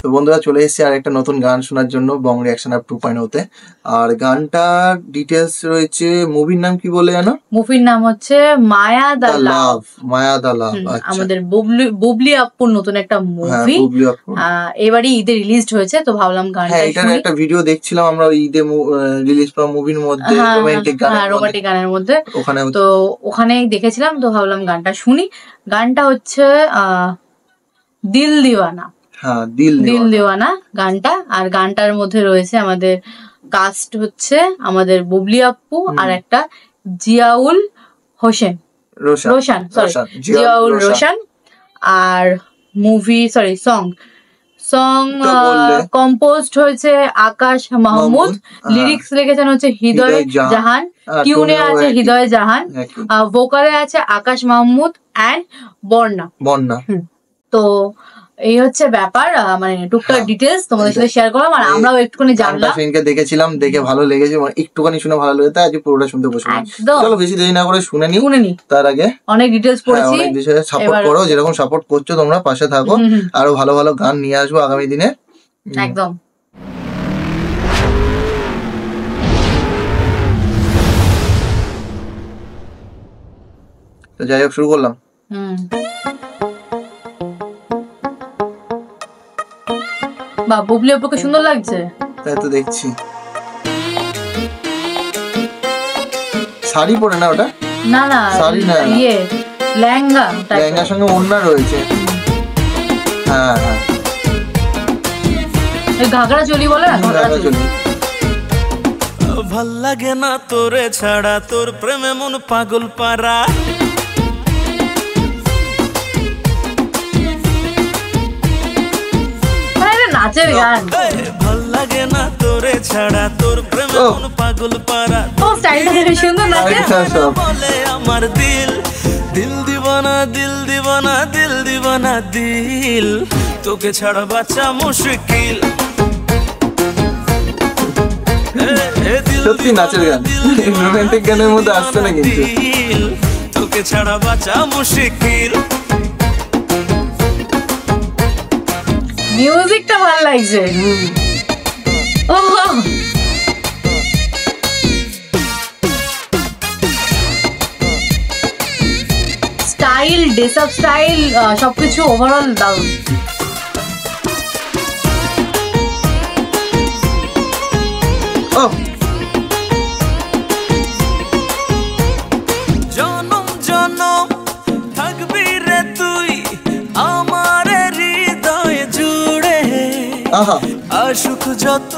তো বন্ধুরা চলে এসেছি আর একটা নতুন গান শোনার জন্য বং রিঅ্যাকশন অ্যাপ 2.0 আর গানটার ডিটেলস রয়েছে। মুভির নাম কি বলে জানো? মুভির নাম হচ্ছে মায়া দা লাভ। মায়া দা লাভ। আচ্ছা, আমাদের বুবলি আপুর নতুন একটা মুভি এবারই ঈদে রিলিজড হয়েছে, তো ভাবলাম গানটা এটার একটা ভিডিও দেখছিলাম আমরা ঈদে রিলিজ করা মুভির মধ্যে, রোমান্টিক গানের মধ্যে, তো ওখানেই দেখেছিলাম, তো ভাবলাম গানটা শুনি। গানটা হচ্ছে দিল দিওয়ানা। দিল দিওয়ানা গানটা। আর গানটার মধ্যে রয়েছে আমাদের কাস্ট হচ্ছে আমাদের বুবলি আপু আর একটা জিয়াউল রোশন জিয়াউল রোশন। আর মুভি সং কম্পোজড হয়েছে আকাশ মাহমুদ, লিরিক্স লিখেছেন হচ্ছে হৃদয় জাহান, টিউনে আছে হৃদয় জাহান, ভোকালে আছে আকাশ মাহমুদ অ্যান্ড বর্ণা। তো এই হচ্ছে ব্যাপার, মানে টুকটাক ডিটেলস তোমাদের সাথে শেয়ার করলাম আর আমরাও একটুখানি জানলাম। সেদিনকে দেখেছিলাম, দেখে ভালো লেগেছে, মানে একটুখানি শুনে ভালো লেগেছে, তাই আজ পুরোটা শুনতে বসলাম। চলো বেশি দেরি না করে শুনে নি। তার আগে অনেক ডিটেলস পড়েছি, অনেক বিষয়ে সাপোর্ট করো, যেরকম সাপোর্ট করছো তোমরা পাশে থাকো, আরো ভালো ভালো গান নিয়ে আসবো আগামী দিনে। একদম। তো যাই হোক শুরু করলাম। বাহ, বুবলি আপুকে সুন্দর লাগছে। তাই তো দেখছি। শাড়ি পরে না ওটা? না না, শাড়ি না, লেহেঙ্গার সঙ্গে ওড়না রয়েছে। হ্যাঁ, ঘাগরা চলি বলে না, ঘাগরা চলি। ভাল লাগে না তোরে ছাড়া, তোর প্রেমে মন পাগল পারা। নাচের গান। ভাল লাগে না তোরে ছাড়া, তোর প্রেমে মন পাগল পারা। ও স্টাইলটা খুব সুন্দর নাচে। বলে আমার দিল দিল দিবানা, দিল দিবানা, দিল দিবানা, দিল তোকে ছাড়া বাঁচা মুশকিল। সত্যি নাচের গান, রোমান্টিক গানের মধ্যে আসছে না কিন্তু। তোকে ছাড়া বাঁচা মুশকিল। মিউজিকটা ভালো লাগছে। স্টাইল, ড্রেসআপ স্টাইল, সবকিছু ওভারঅল দারুণ। জনম জনম থাকবি রে তুই আমার হৃদয়ে জুড়ে, আসুক যত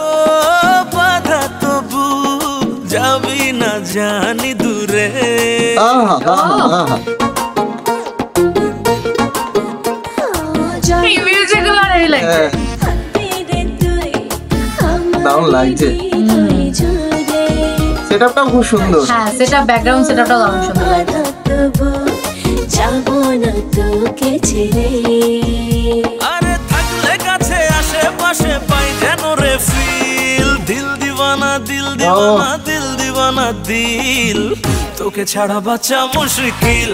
বাধা তবু যাবি না জানি দূরে। দারুণ লাগছে, সেটআপটাও খুব সুন্দর। হ্যাঁ, সেটআপ, ব্যাকগ্রাউন্ড সেটআপটাও দারুণ সুন্দর লাগছে। আরে থাকলে কাছে আশেপাশে পাই যেন রে ফিল। দিল দিওয়ানা, দিল দিওয়ানা, দিল দিওয়ানা, দিল তোকে ছাড়া বাঁচা মুশকিল।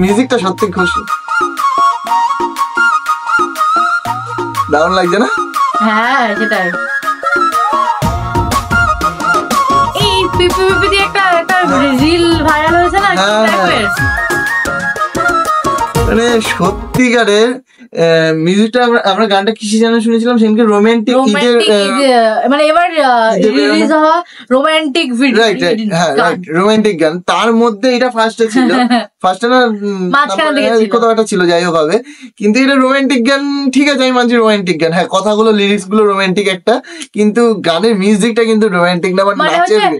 মিউজিকটা সত্যি খুশি, দারুণ লাগছে না? হ্যাঁ সেটাই। এই পিপি পিপি দিয়ে একটা রিল ভাইরাল হয়েছে না, মানে সত্যিকারের মিউজিকটা। আমরা গানটা কিসে যেন শুনেছিলাম সেদিনকে, রোমান্টিক, মানে এবার রিলিজ হওয়া রোমান্টিক ভিডিও। হ্যাঁ, রোমান্টিক গান, তার মধ্যে এটা ফার্স্টে ছিল, ফার্স্টে না কোথাও একটা ছিল, যাই হোক হবে। কিন্তু এটা রোমান্টিক গান, ঠিক আছে আমি মানছি রোমান্টিক গান, হ্যাঁ কথাগুলো লিরিক্স গুলো রোমান্টিক একটা, কিন্তু গানের মিউজিকটা কিন্তু রোমান্টিক না, মানে নাচের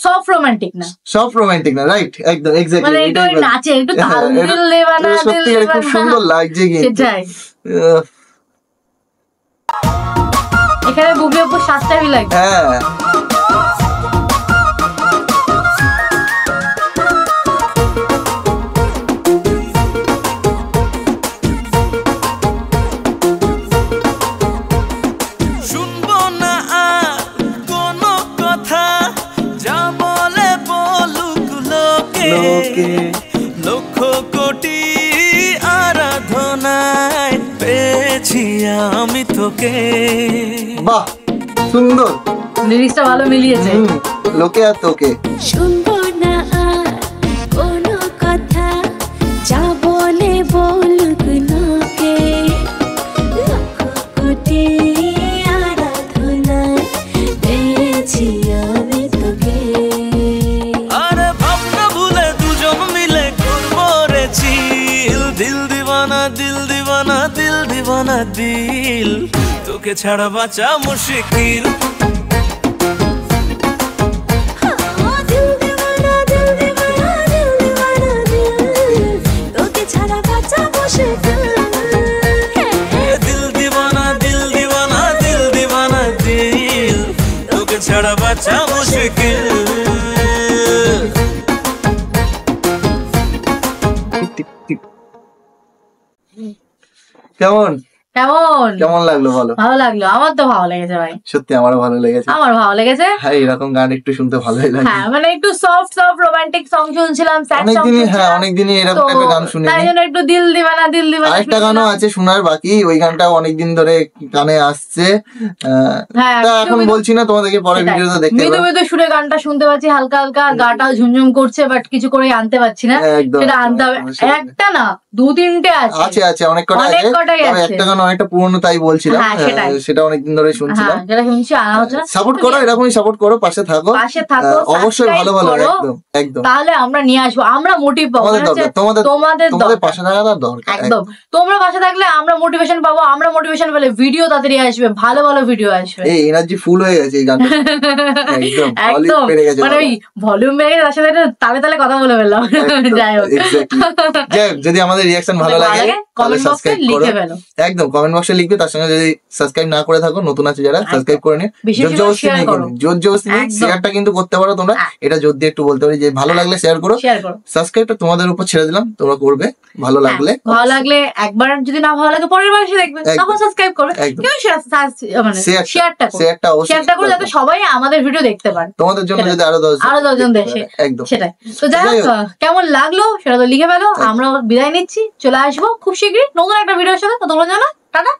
সফট রোমান্টিক না, সফট রোমান্টিক না, রাইট, একদম এক্স্যাক্টলি। মানে একটু নাচে, একটু তাল দিল লেবানা, সত্যিকার খুব সুন্দর লাগছে কিন্তু। এখানে বুবলি আপুর সাজটাই লাগছে। হ্যাঁ, শুনবো না লক্ষ কোটি আরাধনায় পেয়েছি আমি তোকে। বাহ সুন্দর, লিরিক্সটা ভালো মিলিয়েছে। লোকে আর তোকে। শুনবো না আর কোনো কথা, যা বলে বলুক লোকে, লক্ষ কোটি আরাধনায় পেয়েছি আমি তোকে। আরে ভাবনা ভুলে দুজন মিলে করবো রে চিল, দিল দিওয়ানা দিল দিওয়ানা দিল দিওয়ানা দিল, তোকে ছাড়া বাঁচা মুশকিল। ছাড়া বাঁচা মুশকিল। কেমন কেমন কেমন লাগলো বলো? ভালো লাগলো, আমার তো ভালো লেগেছে ভাই, সত্যি আমারও ভালো লেগেছে। আমার ভালো লেগেছে। হ্যাঁ এরকম গান একটু শুনতে ভালোই লাগে। হ্যাঁ মানে একটু সফট সফট রোমান্টিক সং শুনছিলাম, স্যাড সং অনেকদিনই, হ্যাঁ শুনছিলাম, অনেকদিনই এরকম একটা গান শুনিনি। তাই জন্য একটু দিল দিওয়ানা দিল দিওয়ানা। আরেকটা গানও আছে শোনার বাকি, ওই গানটাও অনেকদিন ধরে গানে আসছে। হ্যাঁ তা এখন বলছি না, তোমাদেরকে পরে ভিডিওতে দেখতে মৃদু পাবে। মৃদু সুরে গানটা শুনতে পাচ্ছি হালকা হালকা, গাটাও ঝুমঝুম করছে, বাট কিছু করে আনতে পারছি না, একদম সেটা আনতে হবে। একটা না দু তিনটে আছে, আছে আছে অনেক কটা অনেক আছে, কটাই তবে আছে। একটা গান অনেকটা পুরনো তাই বলছিলাম। হ্যাঁ, সেটাই। সেটা অনেকদিন ধরে শুনছিলাম। হ্যাঁ যেটা শুনছি আনা হচ্ছে না। সাপোর্ট করো, এরকমই সাপোর্ট করো, পাশে থাকো। পাশে থাকো, অবশ্যই ভালো subscribe ভালো, করো, একদম একদম। তাহলে আমরা নিয়ে আসবো, আমরা মোটিভ পাবো, তোমাদের মনে হচ্ছে দরকার, তোমাদের তোমাদের তোমাদের দরকার। পাশে থাকার দরকার। একদম তোমরা পাশে থাকলে আমরা মোটিভেশন পাবো, আমরা মোটিভেশন পেলে ভিডিও তাড়াতাড়ি আসবে, ভালো ভালো ভিডিও আসবে। এই এনার্জি ফুল হয়ে গেছে এই গানটা। একদম একদম ভলিউম বেড়ে গেছে, মানে ওই ভলিউম বেড়ে গেছে, তার সাথে একটা তালে তালে কথা বলে ফেললাম। যাই হোক যদি আমাদের রিয়াকশন ভালো লাগে তাহলে কমেন্ট বক্সে সাবস্ক্রাইব করো। লিখে ফেলো। একদম কমেন্ট বক্সে লিখবে, তার সঙ্গে যদি সাবস্ক্রাইব না করে থাকো, নতুন আছে যারা সাবস্ক্রাইব করে নিও। বেশি জোর বেশি জবরদস্তি share নেই, করো। জোর জবরদস্তি নেই, একদম। শেয়ারটা কিন্তু করতে পারো তোমরা। হ্যাঁ। এটা জোর দিয়ে একটু বলতে পারি যে ভালো লাগলে শেয়ার করো। শেয়ার করো। সাবস্ক্রাইবটা তোমাদের উপর ছেড়ে দিলাম, তোমরা করবে ভালো লাগলে। হ্যাঁ, ভালো লাগলে একবার, যদি না ভালো লাগে পরের বার এসে দেখবেন, একদম। তখন সাবস্ক্রাইব করবে। একদম। কেউ মানে শেয়ারটা করো, শেয়ারটা অবশ্যই শেয়ারটা করো যাতে সবাই আমাদের ভিডিও দেখতে পারে। তোমাদের জন্য সেটাই। যদি আরো 10 জন দেখে। একদম সেটাই। তো যাই যাই হোক, কেমন লাগলো সেটা তো লিখে ফেলো। আমরা বিদায় নিচ্ছি, চলে আসবো খুব শীঘ্রই নতুন একটা ভিডিওর সাথে। তো তোমরা জানো, টাটা।